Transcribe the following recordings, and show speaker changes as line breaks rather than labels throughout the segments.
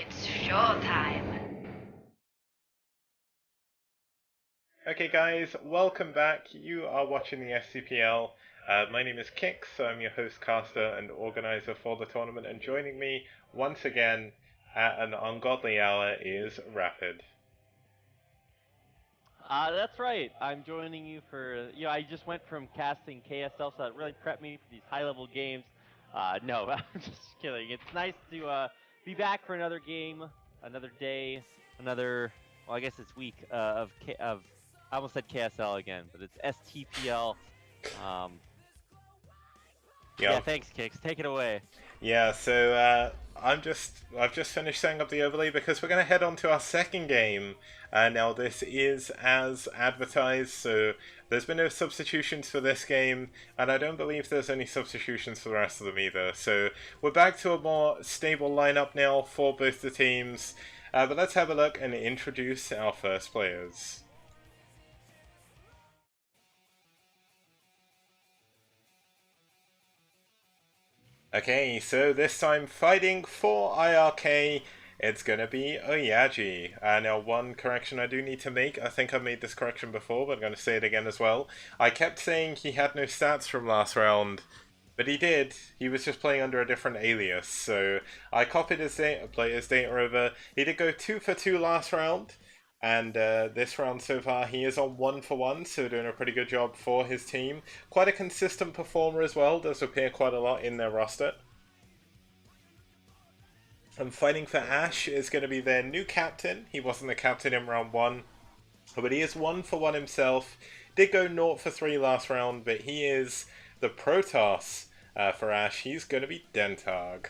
It's showtime.
Okay guys, welcome back. You are watching the STPL. My name is Kix, I'm your host, caster, and organizer for the tournament, and joining me once again at an ungodly hour is Rapid.
That's right. I'm joining you for, I just went from casting KSL, so that really prepped me for these high-level games. No, I'm just kidding. It's nice to be back for another game, another day, well, I guess it's week I almost said KSL again, but it's STPL. Um, yeah,
Yeah,
thanks, Kicks. Take it away.
yeah. So I've just finished setting up the overlay because we're gonna head on to our second game. Now this is as advertised, so there's been no substitutions for this game, and I don't believe there's any substitutions for the rest of them either. So we're back to a more stable lineup now for both the teams. But let's have a look and introduce our first players. Okay, so this time fighting for iRk, it's gonna be OyAji. Now, one correction I do need to make. I think I've made this correction before, but I'm gonna say it again as well. I kept saying he had no stats from last round, but he did. He was just playing under a different alias, so I copied his player's data over. He did go 2 for 2 last round. And this round so far, he is on 1 for 1, so doing a pretty good job for his team. Quite a consistent performer as well, does appear quite a lot in their roster. And fighting for aSh is going to be their new captain. He wasn't the captain in round 1, but he is 1 for 1 himself. Did go 0 for 3 last round, but he is the Protoss for aSh. He's going to be Dentarg.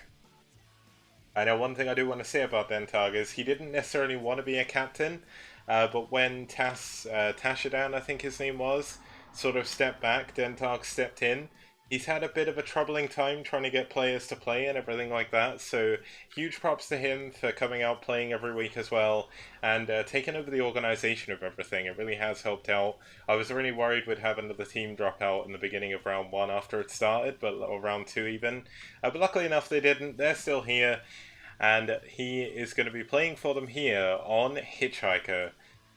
I know one thing I do want to say about Dentarg is he didn't necessarily want to be a captain, but when Tashadan, I think his name was, sort of stepped back, Dentarg stepped in. He's had a bit of a troubling time trying to get players to play and everything like that, so huge props to him for coming out playing every week as well, and taking over the organisation of everything. It really has helped out. I was really worried we'd have another team drop out in the beginning of round 1 after it started, or round 2 even. But luckily enough they didn't. They're still here, and he is going to be playing for them here on Hitchhiker.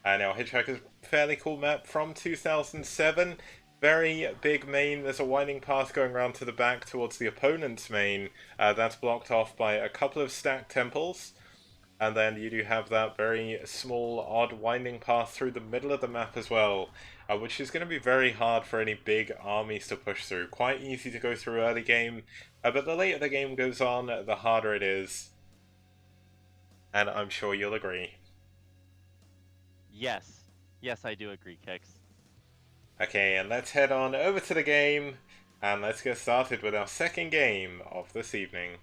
Now, Hitchhiker's a fairly cool map from 2007. Very big main. There's a winding path going around to the back towards the opponent's main. That's blocked off by a couple of stacked temples. And then you do have that very small, odd winding path through the middle of the map as well, which is going to be very hard for any big armies to push through. Quite easy to go through early game, but the later the game goes on, the harder it is. And I'm sure you'll agree.
Yes. Yes, I do agree, Kicks.
Okay, and let's head on over to the game, and let's get started with our second game of this evening.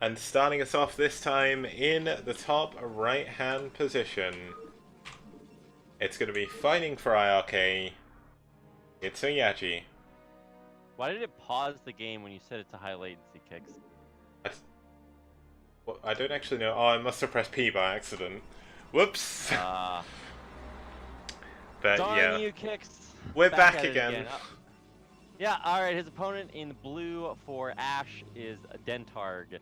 And starting us off this time in the top right-hand position, it's going to be fighting for iRk. It's OyAji.
Why did it pause the game when you set it to high latency, Kicks?
Well, I don't actually know. Oh, I must have pressed P by accident. Whoops. But
Darn
yeah,
you, Kicks.
we're back
at it
again.
Yeah, alright, his opponent in blue for aSh is Dentarg.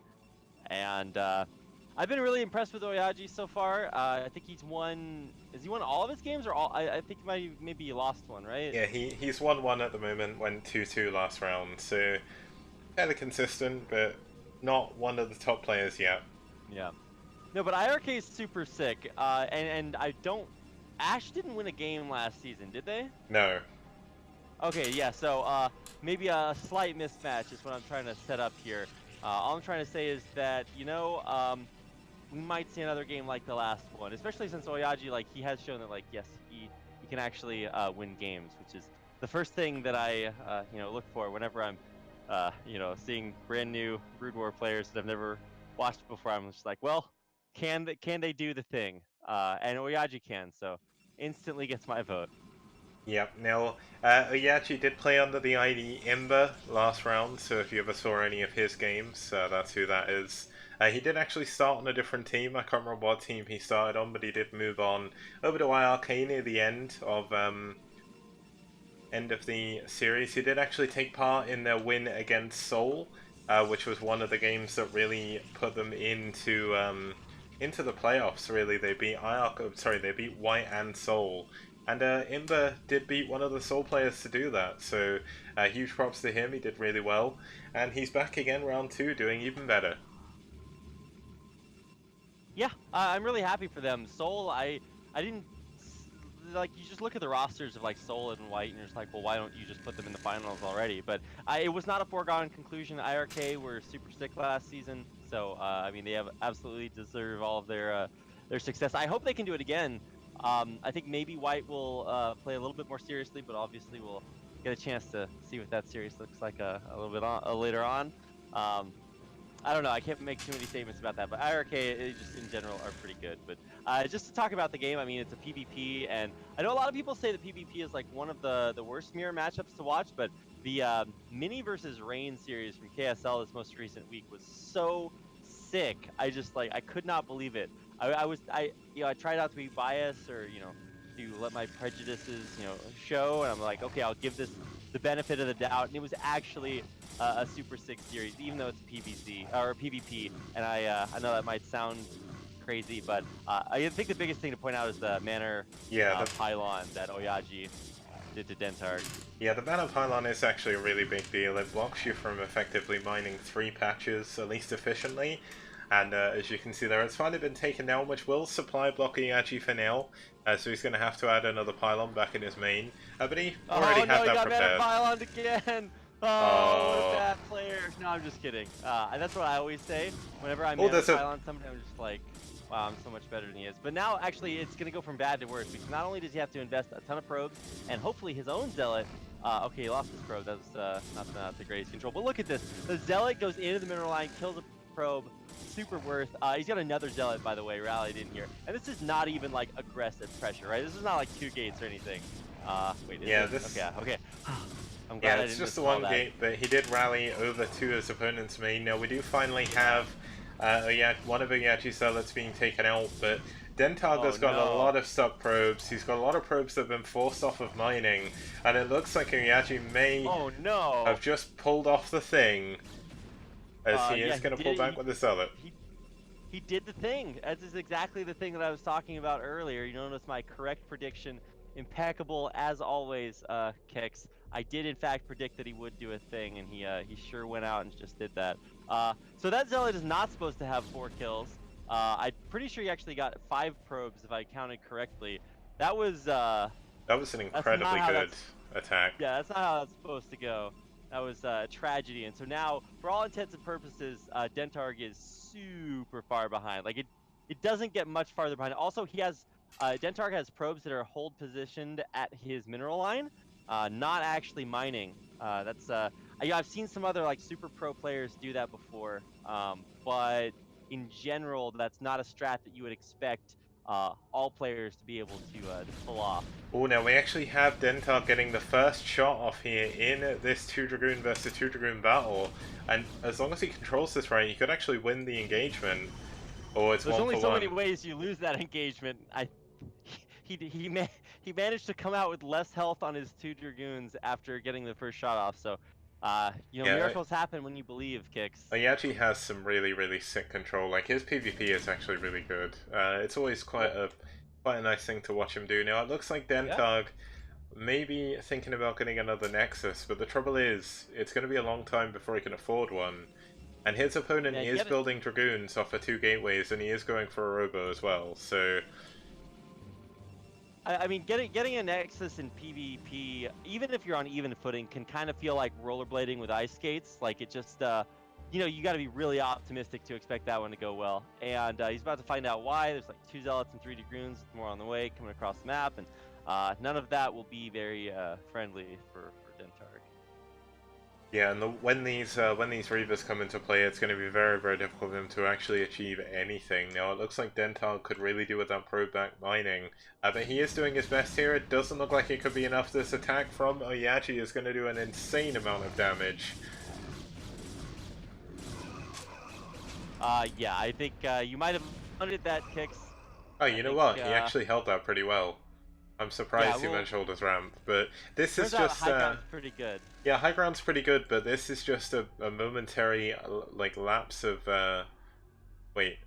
And I've been really impressed with OyAji so far. I think he's won... Has he won all of his games? Or all? I think maybe he lost one, right?
Yeah, he's 1-1 at the moment, went 2-2 last round, so fairly consistent, but not one of the top players yet.
Yeah. No, but iRk is super sick. And I don't... aSh didn't win a game last season, did they?
No.
Okay, yeah, so maybe a slight mismatch is what I'm trying to set up here. All I'm trying to say is that, we might see another game like the last one, especially since OyAji, like, he has shown that, like, yes, he can actually win games, which is the first thing that I, look for whenever I'm, seeing brand new Brood War players that I've never watched before. I'm just like, well, can they do the thing? And OyAji can, so instantly gets my vote.
Yep, now, OyAji did play under the ID Ember last round, so if you ever saw any of his games, that's who that is. He did actually start on a different team. I can't remember what team he started on, but he did move on over to iRk near the end of end of the series. He did actually take part in their win against Seoul, which was one of the games that really put them into the playoffs. Really, they beat iRk. Sorry, they beat White and Seoul. And Imber did beat one of the Seoul players to do that, so huge props to him. He did really well, and he's back again round 2, doing even better.
Yeah, I'm really happy for them. Seoul, I didn't like. You just look at the rosters of like Seoul and White, and you're just like, well, why don't you just put them in the finals already? But it was not a foregone conclusion. iRk were super sick last season, so I mean, they have absolutely deserve all of their success. I hope they can do it again. I think maybe White will play a little bit more seriously, but obviously we'll get a chance to see what that series looks like a little bit later on. I don't know. I can't make too many statements about that, but iRk just in general are pretty good. But just to talk about the game, I mean, it's a PvP, and I know a lot of people say that PvP is like one of the worst mirror matchups to watch, but the Mini versus Rain series from KSL this most recent week was so sick. I just like I could not believe it. I tried not to be biased or to let my prejudices show, and I'm like, okay, I'll give this the benefit of the doubt, and it was actually a super sick series, even though it's PvC or PvP. And I know that might sound crazy, but I think the biggest thing to point out is the Manor pylon that OyAji did to Dentarg.
Yeah, the Manor pylon is actually a really big deal. It blocks you from effectively mining 3 patches, at least efficiently. And as you can see there, it's finally been taken down, which will supply block OyAji for now. So he's going to have to add another pylon back in his main. But he already had that prepared.
Oh no, he got Manor pylon again! Oh, what a bad player. No, I'm just kidding. That's what I always say. Whenever I'm Manor pylon somebody, I'm just like, wow, I'm so much better than he is. But now, actually, it's going to go from bad to worse, because not only does he have to invest a ton of probes, and hopefully his own Zealot. Okay, he lost his probe. That was not the greatest control. But look at this. The Zealot goes into the mineral line, kills a probe. Super worth. He's got another Zealot, by the way, rallied in here. And this is not even, like, aggressive pressure, right? This is not, like, 2 gates or anything. Wait,
yeah,
this... Okay. I'm glad
yeah, it's just the one gate, but he did rally over to his opponent's main. Now, we do finally have one of OyAji's Zealots being taken out, but Dentarg has got a lot of stuck probes. He's got a lot of probes that have been forced off of mining, and it looks like OyAji may have just pulled off the thing. As he is going to pull back with the Zealot.
He did the thing. This is exactly the thing that I was talking about earlier. You notice my correct prediction. Impeccable as always, Kix. I did in fact predict that he would do a thing, and he sure went out and just did that. So that Zealot is not supposed to have 4 kills. I'm pretty sure he actually got 5 probes if I counted correctly. That was
an incredibly good attack.
Yeah, that's not how that's supposed to go. That was a tragedy, and so now, for all intents and purposes, Dentarg is super far behind. Like it doesn't get much farther behind. Also, he has Dentarg has probes that are hold positioned at his mineral line, not actually mining. I've seen some other like super pro players do that before, but in general, that's not a strat that you would expect all players to be able to pull off.
Oh, now we actually have Dentarg getting the first shot off here in this 2 Dragoon versus 2 Dragoon battle, and as long as he controls this right, he could actually win the engagement. Or it's
There's
1
only
for
so
1.
many ways you lose that engagement. He managed to come out with less health on his 2 Dragoons after getting the first shot off. So, miracles happen when you believe, Kix.
OyAji has some really, really sick control. Like, his PvP is actually really good. It's always quite a nice thing to watch him do. Now, it looks like Dentarg may be thinking about getting another Nexus, but the trouble is, it's going to be a long time before he can afford one. And his opponent is building Dragoons off of 2 gateways, and he is going for a Robo as well, so...
I mean, getting a Nexus in PvP, even if you're on even footing, can kind of feel like rollerblading with ice skates. Like, it just, you got to be really optimistic to expect that one to go well. And he's about to find out why. There's like 2 Zealots and 3 Dragoons, more on the way, coming across the map, and none of that will be very friendly for Dentarg.
Yeah, and when these Reavers come into play, it's going to be very, very difficult for them to actually achieve anything. Now, it looks like Dentarg could really do with that probe back mining, but he is doing his best here. It doesn't look like it could be enough. This attack from OyAji is going to do an insane amount of damage.
Yeah, I think you might have undered that, Kix.
Oh, you know what? He actually held that pretty well. I'm surprised
Yeah,
you mentioned Shoulders Ramp, but this is
turns out
just
high ground's pretty good.
yeah, high ground's pretty good, but this is just a momentary like lapse of wait,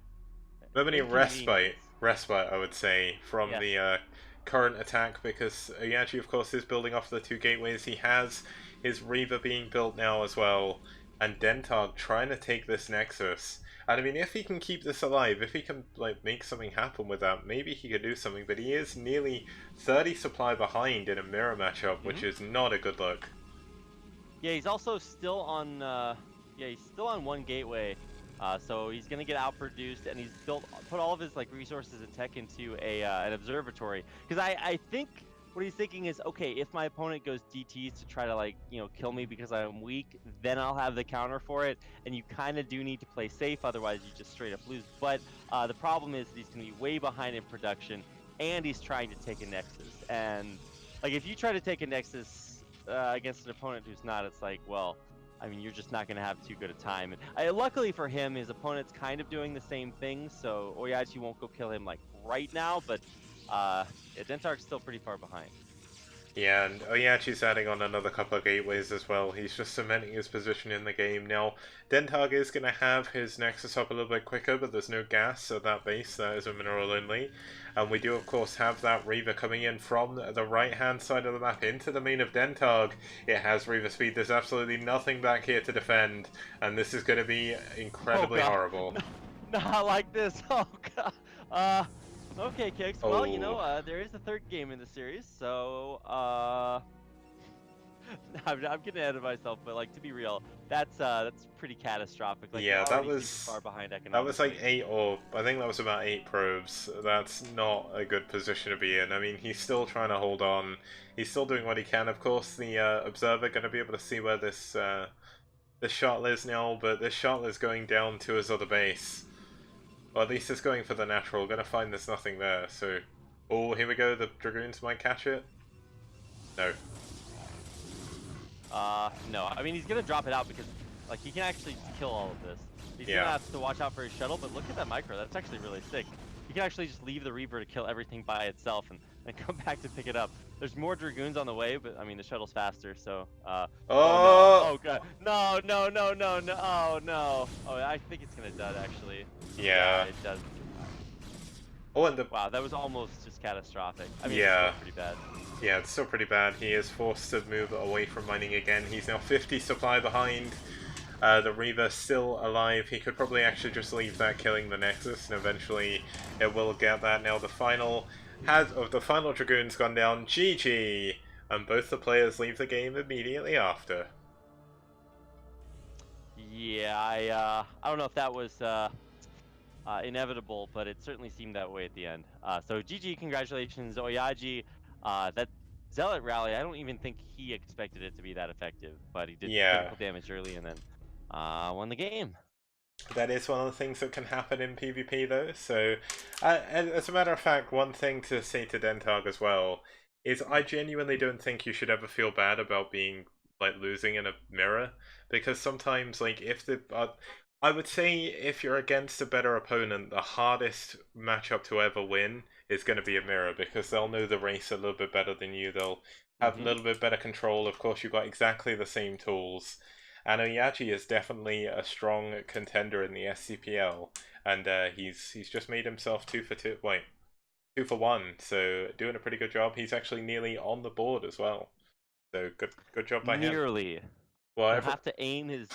momentary
Inconvenience.
respite I would say from
Yes.
the current attack, because OyAji of course is building off the two gateways. He has his Reaver being built now as well, and Dentarg trying to take this Nexus. And I mean, if he can keep this alive, if he can like make something happen with that, maybe he could do something. But he is nearly 30 supply behind in a mirror matchup, which is not a good look.
Yeah, he's also still on. Yeah, he's still on one gateway, so he's gonna get outproduced, and he's put all of his like resources and tech into an observatory. Because I think what he's thinking is, okay, if my opponent goes DTs to try to like kill me because I'm weak, then I'll have the counter for it. And you kind of do need to play safe, otherwise you just straight up lose. But the problem is that he's gonna be way behind in production, and he's trying to take a Nexus. And like if you try to take a Nexus against an opponent who's not, it's like, well, I mean, you're just not going to have too good a time. And luckily for him, his opponent's kind of doing the same thing, so OyAji won't go kill him like right now, but yeah, Dentarg's still pretty far behind.
Yeah, and OyAji's adding on another couple of gateways as well. He's just cementing his position in the game. Now, Dentarg is going to have his Nexus up a little bit quicker, but there's no gas at that base. That is a mineral only. And we do, of course, have that Reaver coming in from the right-hand side of the map into the main of Dentarg. It has Reaver speed. There's absolutely nothing back here to defend, and this is going to be incredibly horrible.
Not like this. Oh, God. Okay, Kix.
Oh.
Well, there is a third game in the series, so I'm getting ahead of myself, but like to be real, that's pretty catastrophic. Like,
yeah, that was
far behind economically.
that was like 8, or I think that was about 8 probes. That's not a good position to be in. I mean, he's still trying to hold on. He's still doing what he can. Of course, the observer going to be able to see where this shuttle is now, but this shuttle is going down to his other base. Or at least it's going for the natural. Gonna find there's nothing there, so... Oh, here we go, the Dragoons might catch it. No.
No. I mean, he's gonna drop it out because, like, he can actually kill all of this. He's gonna have to watch out for his shuttle, but look at that micro. That's actually really sick. He can actually just leave the Reaver to kill everything by itself and come back to pick it up. There's more Dragoons on the way, but, I mean, the shuttle's faster, so,
Oh!
No. Oh, God. No. Oh, no. Oh, I think it's gonna dud, actually.
Yeah.
It does.
Oh, and the...
Wow, that was almost just catastrophic. I mean,
yeah.
It's pretty bad.
Yeah, it's still pretty bad. He is forced to move away from mining again. He's now 50 supply behind. The Reaver still alive. He could probably actually just leave that killing the Nexus, and eventually it will get that. Now the final Dragoon's gone down. GG! And both the players leave the game immediately after.
Yeah, I don't know if that was inevitable, but it certainly seemed that way at the end. So GG, congratulations, OyAji. That Zealot rally, I don't even think he expected it to be that effective, but he did critical damage early and then won the game.
That is one of the things that can happen in PvP though, so as a matter of fact, one thing to say to Dentarg as well is I genuinely don't think you should ever feel bad about being like losing in a mirror, because sometimes like if the I would say if you're against a better opponent, the hardest matchup to ever win is going to be a mirror, because they'll know the race a little bit better than you. They'll have a little bit better control. Of course, you've got exactly the same tools. And OyAji is definitely a strong contender in the STPL, and he's just made himself 2 for 1. So doing a pretty good job. He's actually nearly on the board as well. So good job by him.
Nearly.
Well,
He'll have to aim his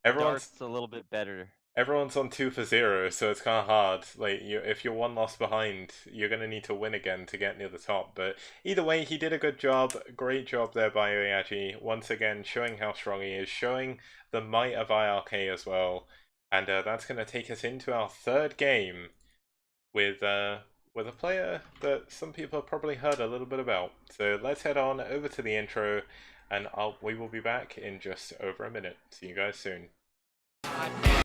darts a little bit better. Everyone's
on 2 for 0, so it's kind of hard. Like, if you're 1 loss behind, you're going to need to win again to get near the top. But either way, he did a good job. Great job there by OyAji. Once again, showing how strong he is, showing the might of iRk as well. And that's going to take us into our 3rd game with a player that some people have probably heard a little bit about. So let's head on over to the intro, and we will be back in just over a minute. See you guys soon.